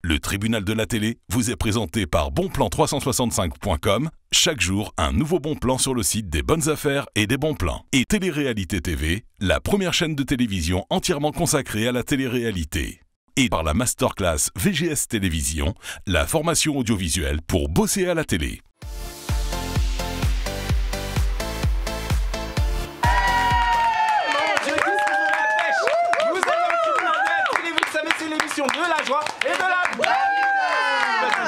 Le tribunal de la télé vous est présenté par bonplan365.com. Chaque jour, un nouveau bon plan sur le site des bonnes affaires et des bons plans. Et Télé-Réalité TV, la première chaîne de télévision entièrement consacrée à la télé-réalité. Et par la masterclass VGS Télévision, la formation audiovisuelle pour bosser à la télé. De la joie et de la bonne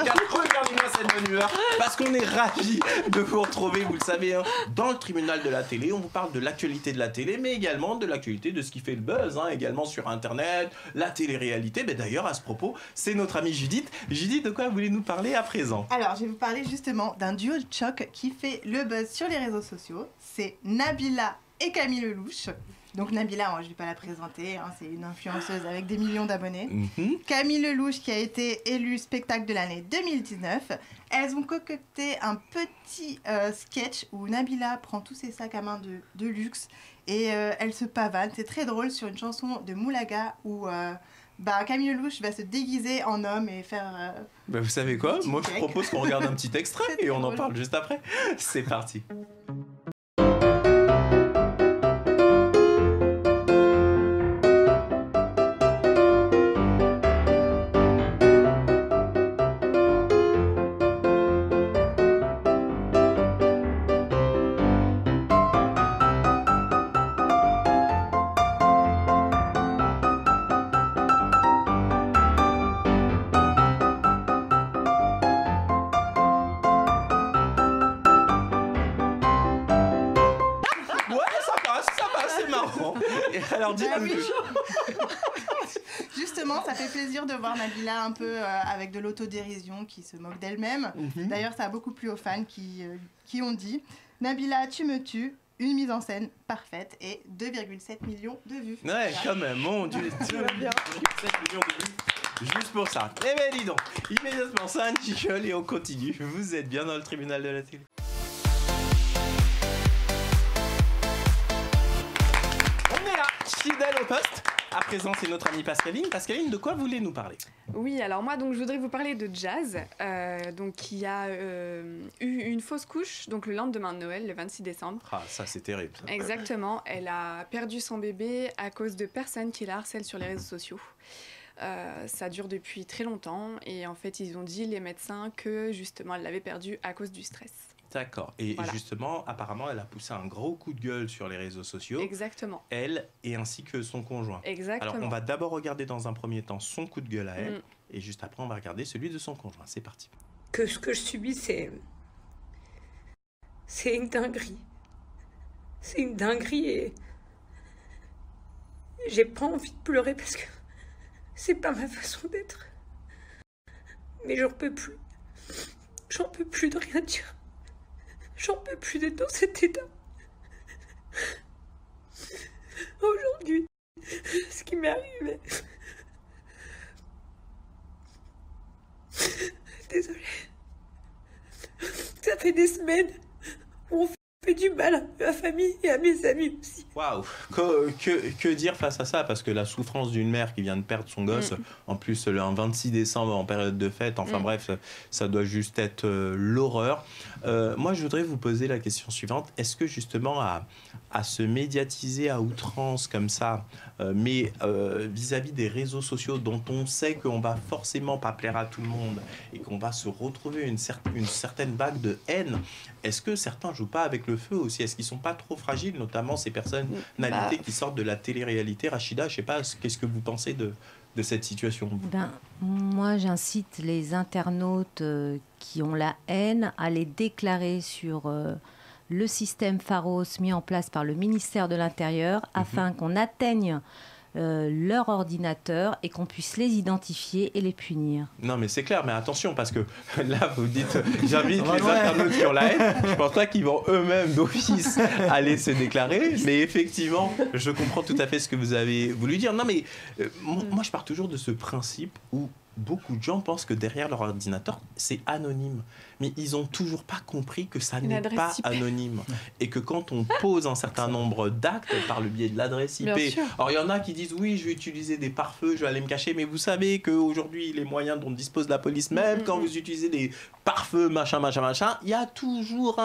humeur. Regardez-moi cette bonne humeur parce qu'on est ravis de vous retrouver, vous le savez, hein, dans le tribunal de la télé. On vous parle de l'actualité de la télé, mais également de l'actualité de ce qui fait le buzz, hein, également sur Internet, la télé-réalité. Mais d'ailleurs, à ce propos, c'est notre amie Judith. Judith, de quoi voulez-nous parler à présent? Alors, je vais vous parler justement d'un duo de choc qui fait le buzz sur les réseaux sociaux. C'est Nabila et Camille Lelouch. Donc Nabila, moi, je ne vais pas la présenter, hein, c'est une influenceuse avec des millions d'abonnés. Camille Lelouch qui a été élue spectacle de l'année 2019. Elles ont concocté un petit sketch où Nabila prend tous ses sacs à main de luxe et elle se pavane. C'est très drôle sur une chanson de Moulaga où Camille Lelouch va se déguiser en homme et faire... vous savez quoi? Moi je propose qu'on regarde un petit extrait et on en parle juste après. C'est parti. Alors, justement, ça fait plaisir de voir Nabila un peu avec de l'autodérision qui se moque d'elle-même. D'ailleurs, ça a beaucoup plu aux fans qui ont dit « Nabila, tu me tues ». Une mise en scène parfaite et 2,7 millions de vues. Ouais, quand même, mon Dieu, 2,7 millions de vues. Juste pour ça. Eh ben dis donc, immédiatement ça, un jingle et on continue. Vous êtes bien dans le tribunal de la télé. On est là, fidèle au poste. À présent, c'est notre amie Pascaline. Pascaline, de quoi voulez-nous parler? Oui, alors moi, donc, je voudrais vous parler de Jazz, qui a eu une fausse couche donc, le lendemain de Noël, le 26 décembre. Ah, ça, c'est terrible. Ça. Exactement. Elle a perdu son bébé à cause de personnes qui la harcèlent sur les réseaux sociaux. Ça dure depuis très longtemps et en fait, ils ont dit, les médecins, que justement, elle l'avait perdu à cause du stress. D'accord. Et voilà. Justement, apparemment, elle a poussé un gros coup de gueule sur les réseaux sociaux. Exactement. Elle et ainsi que son conjoint. Exactement. Alors, on va d'abord regarder dans un premier temps son coup de gueule à elle. Et juste après, on va regarder celui de son conjoint. C'est parti. Que ce que je subis, c'est une dinguerie. C'est une dinguerie et j'ai pas envie de pleurer parce que c'est pas ma façon d'être. Mais j'en peux plus. J'en peux plus de rien dire. J'en peux plus d'être dans cet état. Aujourd'hui, ce qui m'est arrivé. Désolée. Ça fait des semaines où on fait du mal à ma famille et à mes amis aussi. Waouh, que dire face à ça? Parce que la souffrance d'une mère qui vient de perdre son gosse, en plus un 26 décembre en période de fête, enfin bref, ça doit juste être l'horreur. Moi, je voudrais vous poser la question suivante. Est-ce que justement à se médiatiser à outrance comme ça, mais vis-à-vis des réseaux sociaux dont on sait qu'on va forcément pas plaire à tout le monde et qu'on va se retrouver une certaine vague de haine, est-ce que certains jouent pas avec le feu aussi? Est-ce qu'ils sont pas trop fragiles, notamment ces personnalités qui sortent de la télé-réalité? Rachida, je sais pas, qu'est-ce que vous pensez de cette situation? Moi, j'incite les internautes qui ont la haine à les déclarer sur le système Pharos mis en place par le ministère de l'Intérieur afin qu'on atteigne leur ordinateur et qu'on puisse les identifier et les punir. Non mais c'est clair, mais attention parce que là vous dites j'invite les internautes qui ont la haine, je pense pas qu'ils vont eux-mêmes d'office aller se déclarer, mais effectivement je comprends tout à fait ce que vous avez voulu dire. Non mais moi je pars toujours de ce principe où beaucoup de gens pensent que derrière leur ordinateur, c'est anonyme. Mais ils n'ont toujours pas compris que ça n'est pas anonyme. Et que quand on pose un certain nombre d'actes par le biais de l'adresse IP... Alors, il y en a qui disent, oui, je vais utiliser des pare-feux, je vais aller me cacher. Mais vous savez qu'aujourd'hui, les moyens dont dispose la police, même quand vous utilisez des pare-feux, machin, il y a toujours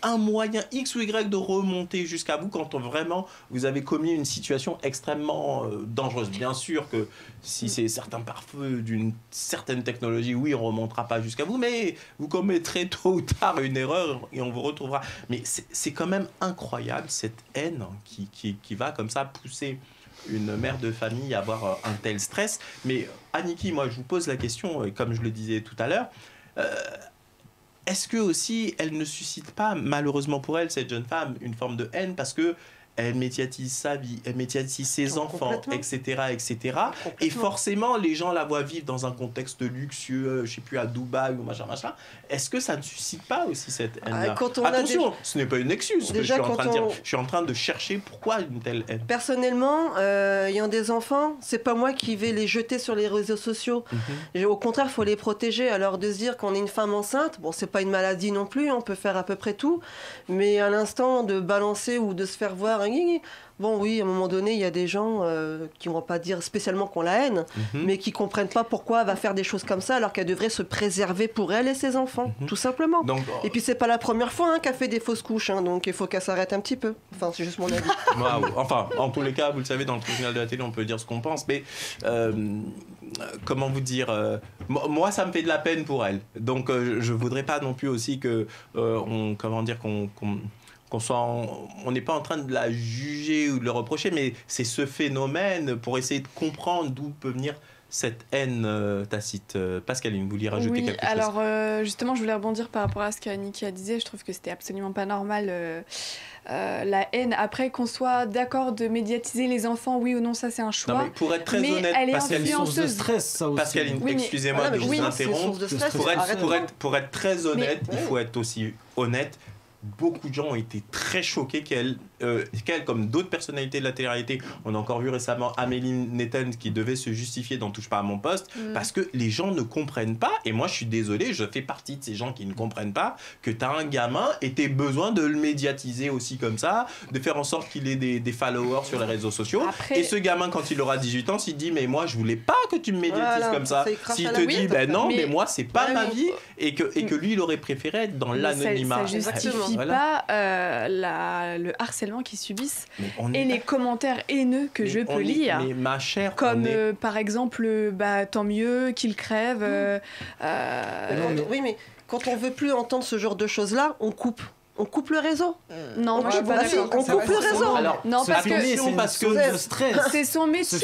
un moyen X ou Y de remonter jusqu'à vous quand vraiment vous avez commis une situation extrêmement dangereuse. Bien sûr que si c'est certains pare-feux d'une certaine technologie, oui, on ne remontera pas jusqu'à vous, mais vous commettrez tôt ou tard une erreur et on vous retrouvera. Mais c'est quand même incroyable cette haine qui va comme ça pousser une mère de famille à avoir un tel stress. Mais Aniki, moi je vous pose la question, comme je le disais tout à l'heure, est-ce que aussi elle ne suscite pas, malheureusement pour elle, cette jeune femme, une forme de haine parce que elle médiatise sa vie, elle médiatise ses enfants, etc. Et forcément, les gens la voient vivre dans un contexte luxueux, je ne sais plus, à Dubaï ou machin. Est-ce que ça ne suscite pas aussi cette haine-là ? Attention, ce n'est pas une excuse que je suis en train de dire. Je suis en train de chercher pourquoi une telle haine. Personnellement, ayant des enfants, c'est pas moi qui vais les jeter sur les réseaux sociaux. Au contraire, il faut les protéger. Alors de se dire qu'on est une femme enceinte, bon, c'est pas une maladie non plus, on peut faire à peu près tout. Mais à l'instant de balancer ou de se faire voir, bon oui, à un moment donné, il y a des gens qui ne vont pas dire spécialement qu'on la haine, mais qui ne comprennent pas pourquoi elle va faire des choses comme ça alors qu'elle devrait se préserver pour elle et ses enfants, tout simplement. Donc, et puis c'est pas la première fois qu'elle fait des fausses couches, donc il faut qu'elle s'arrête un petit peu. Enfin, c'est juste mon avis. Enfin, en tous les cas, vous le savez, dans le tribunal de la télé, on peut dire ce qu'on pense, mais comment vous dire, moi ça me fait de la peine pour elle. Donc je voudrais pas non plus aussi que on n'est pas en train de la juger ou de le reprocher, mais c'est ce phénomène pour essayer de comprendre d'où peut venir cette haine tacite. Pascaline, vous vouliez rajouter quelque chose ? Alors justement, je voulais rebondir par rapport à ce qu'Aniki a dit. Je trouve que c'était absolument pas normal la haine. Après, qu'on soit d'accord de médiatiser les enfants, oui ou non, ça c'est un choix. Non, mais pour être très honnête, elle est influenceuse de stress, ça aussi. Pascaline, excusez-moi de vous interrompre. Pour être très honnête, il faut être aussi honnête. Beaucoup de gens ont été très choqués qu'elle, comme d'autres personnalités de la télé-réalité, on a encore vu récemment Amélie Netten qui devait se justifier dans Touche pas à mon poste, parce que les gens ne comprennent pas, et moi je suis désolé, je fais partie de ces gens qui ne comprennent pas, que tu as un gamin et tu as besoin de le médiatiser aussi comme ça, de faire en sorte qu'il ait des followers sur les réseaux sociaux. Et ce gamin, quand il aura 18 ans, s'il dit mais moi je voulais pas que tu me médiatises comme ça, s'il te dit non, mais moi c'est pas ma vie, et que lui il aurait préféré être dans l'anonymat. Ça justifie pas le harcèlement qu'ils subissent et les commentaires haineux que je peux lire. Mais ma chère, comme par exemple, tant mieux qu'il crève. Oui, mais quand on veut plus entendre ce genre de choses-là, on coupe le réseau. Non, moi je suis pas d'accord. On coupe le réseau. Alors, non, parce que c'est son métier.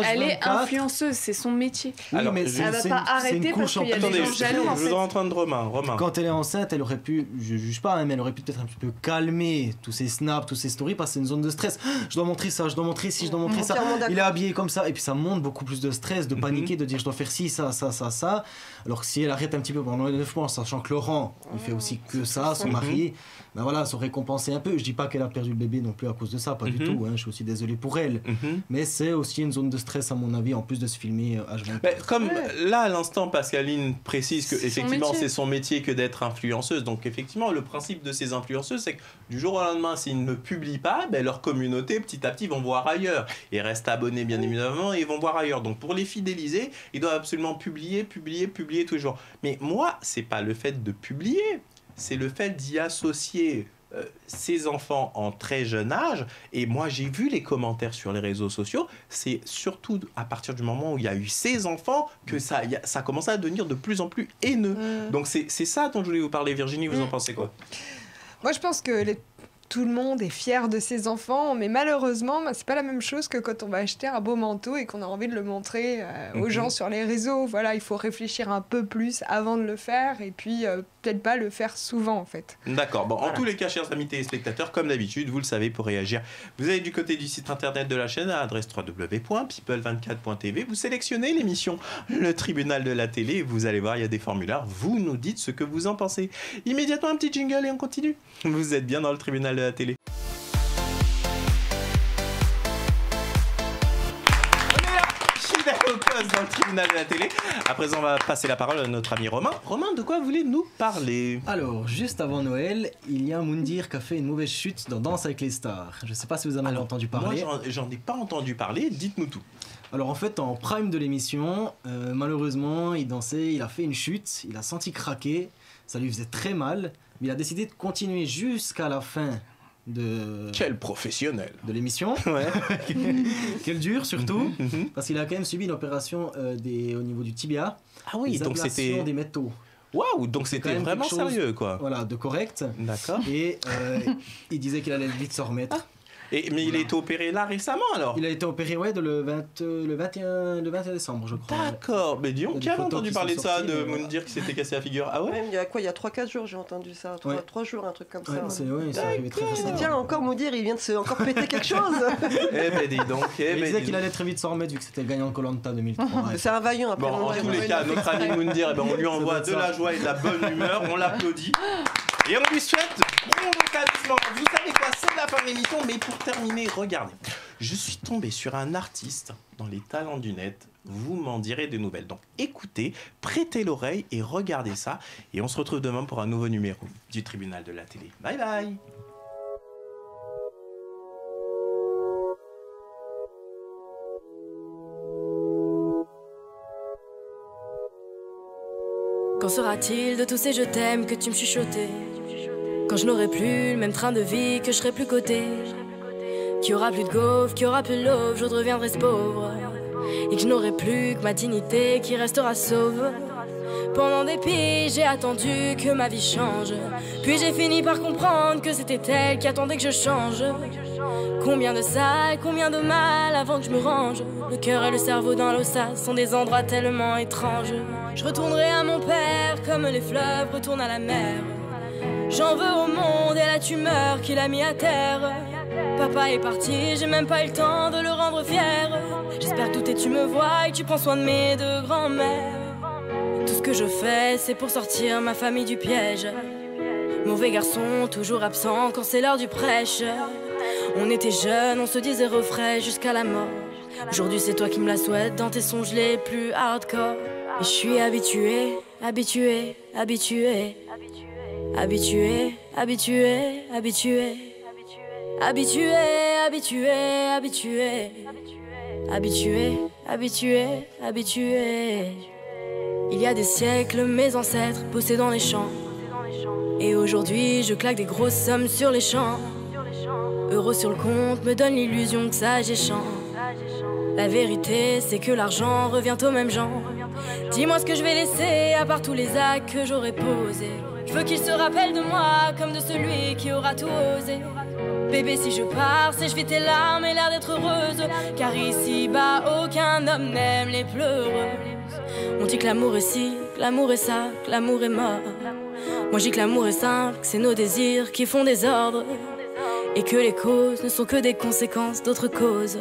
Elle est influenceuse, c'est son métier. Alors, mais elle va pas arrêter parce qu'il y a des gens jaloux. Je vous en train de Romain. Quand elle est enceinte, elle aurait pu, je juge pas, mais elle aurait pu peut-être un petit peu calmer tous ces snaps, tous ces stories, parce que c'est une zone de stress. Je dois montrer ça, je dois montrer ci, je dois montrer ça. Il est habillé comme ça, et puis ça montre beaucoup plus de stress, de paniquer, de dire je dois faire ci, ça. Alors que si elle arrête un petit peu pendant 9 mois, sachant que Laurent, il fait aussi que ça, son mari, ben voilà, ça aurait compensé un peu. Je dis pas qu'elle a perdu le bébé non plus à cause de ça, pas du tout, je suis aussi désolé pour elle. Mais c'est aussi une zone de stress à mon avis, en plus de se filmer H24. Comme là à l'instant Pascaline précise que effectivement c'est son métier que d'être influenceuse. Donc effectivement le principe de ces influenceuses c'est que du jour au lendemain s'ils ne publient pas, leur communauté petit à petit vont voir ailleurs. Ils restent abonnés bien évidemment et ils vont voir ailleurs. Donc pour les fidéliser, ils doivent absolument publier tous les jours. Mais moi c'est pas le fait de publier, c'est le fait d'y associer ces enfants en très jeune âge. Et moi j'ai vu les commentaires sur les réseaux sociaux, c'est surtout à partir du moment où il y a eu ces enfants que ça commence à devenir de plus en plus haineux. Donc c'est ça dont je voulais vous parler. Virginie, vous en pensez quoi ? Moi je pense que tout le monde est fier de ses enfants, mais malheureusement, c'est pas la même chose que quand on va acheter un beau manteau et qu'on a envie de le montrer aux gens sur les réseaux. Voilà, il faut réfléchir un peu plus avant de le faire et puis peut-être pas le faire souvent en fait. D'accord. Bon, en tous les cas, chers amis téléspectateurs, comme d'habitude, vous le savez, pour réagir, vous allez du côté du site internet de la chaîne à l'adresse www.people24.tv. Vous sélectionnez l'émission Le Tribunal de la télé et vous allez voir, il y a des formulaires. Vous nous dites ce que vous en pensez. Immédiatement, un petit jingle et on continue. Vous êtes bien dans le Tribunal de la télé. On est là, fidèle au poste dans le tribunal de la télé. À présent, on va passer la parole à notre ami Romain. Romain, de quoi voulez-nous parler? Alors, juste avant Noël, il y a Moundir qui a fait une mauvaise chute dans Danse avec les stars. Je ne sais pas si vous en avez entendu parler. Moi, j'en ai pas entendu parler. Dites-nous tout. Alors en fait, en prime de l'émission, malheureusement, il dansait, il a fait une chute, il a senti craquer, ça lui faisait très mal, mais il a décidé de continuer jusqu'à la fin de... Quel professionnel de l'émission. Ouais. Quelle dure surtout, parce qu'il a quand même subi une opération au niveau du tibia. Ah oui, donc c'était... des métaux. Waouh, donc c'était vraiment sérieux, quoi. Voilà, de correct. D'accord. Et il disait qu'il allait vite s'en remettre. Ah. Mais il a été opéré là récemment alors? Il a été opéré le 21 décembre je crois. D'accord, mais dis-donc, qui avait entendu parler de ça, de Moundir qui s'était cassé la figure? Ah ouais? Il y a quoi, il y a 3-4 jours j'ai entendu ça, 3 jours, un truc comme ça. C'est arrivé très récemment. Tiens, encore Moundir, il vient de se encore péter quelque chose. Eh ben dis donc. Il disait qu'il allait très vite s'en remettre vu que c'était le gagnant de Koh-Lanta 2003. C'est un vaillant après. Bon, en tous les cas, notre ami Moundir, on lui envoie de la joie et de la bonne humeur, on l'applaudit. Et on lui souhaite bon rétablissement. Vous savez quoi, c'est la fin de l'émission, mais pour terminer, regardez. Je suis tombé sur un artiste dans les talents du net. Vous m'en direz des nouvelles. Donc écoutez, prêtez l'oreille et regardez ça. Et on se retrouve demain pour un nouveau numéro du tribunal de la télé. Bye bye. Qu'en sera-t-il de tous ces je t'aime que tu me chuchotais? Quand je n'aurai plus le même train de vie, que je serai plus coté, qu'il y aura plus de gaufres, qu'il y aura plus de love, je redeviendrai ce pauvre, et que je n'aurai plus que ma dignité qui restera sauve. Pendant des piges, j'ai attendu que ma vie change, puis j'ai fini par comprendre que c'était elle qui attendait que je change. Combien de sale, combien de mal avant que je me range. Le cœur et le cerveau dans l'ossas sont des endroits tellement étranges. Je retournerai à mon père comme les fleuves retournent à la mer. J'en veux au monde et la tumeur qu'il a mis à terre. Papa est parti, j'ai même pas eu le temps de le rendre fier. J'espère que tout et tu me vois et que tu prends soin de mes deux grands-mères. Tout ce que je fais, c'est pour sortir ma famille du piège. Mauvais garçon, toujours absent quand c'est l'heure du prêche. On était jeunes, on se disait refrain jusqu'à la mort. Aujourd'hui c'est toi qui me la souhaites dans tes songes les plus hardcore. Et je suis habitué, habitué, habitué. Habitué, habitué, habitué. Habitué, habitué, habitué. Habitué, habitué, habitué. Il y a des siècles, mes ancêtres bossaient dans les champs. Et aujourd'hui, je claque des grosses sommes sur les champs. Euros sur le compte me donne l'illusion que ça j'échange. La vérité, c'est que l'argent revient aux mêmes gens. Dis-moi ce que je vais laisser, à part tous les actes que j'aurais posés. Je veux qu'il se rappelle de moi, comme de celui qui aura tout osé. Bébé, si je pars, c'est je vis tes larmes et l'air d'être heureuse. Car ici-bas, aucun homme n'aime les pleureuses. On dit que l'amour est ci, que l'amour est ça, que l'amour est mort. Moi je dis que l'amour est simple, que c'est nos désirs qui font des ordres. Et que les causes ne sont que des conséquences d'autres causes.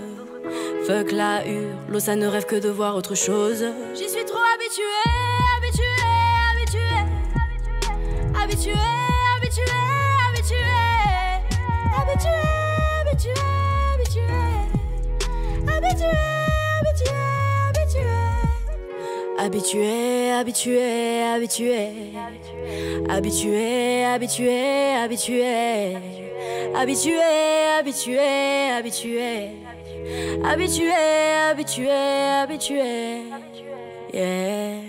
Fuck la hurle, ça ne rêve que de voir autre chose. J'y suis trop habituée, habituée, habituée. Habituée, habituée, habituée. Habituée, habituée, habituée. Habituée, habituée, habituée. Habitué, habitué, habitué. Habitué, habitué, habitué. Habitué, habitué, habitué. Habitué, habitué, habitué. Yeah.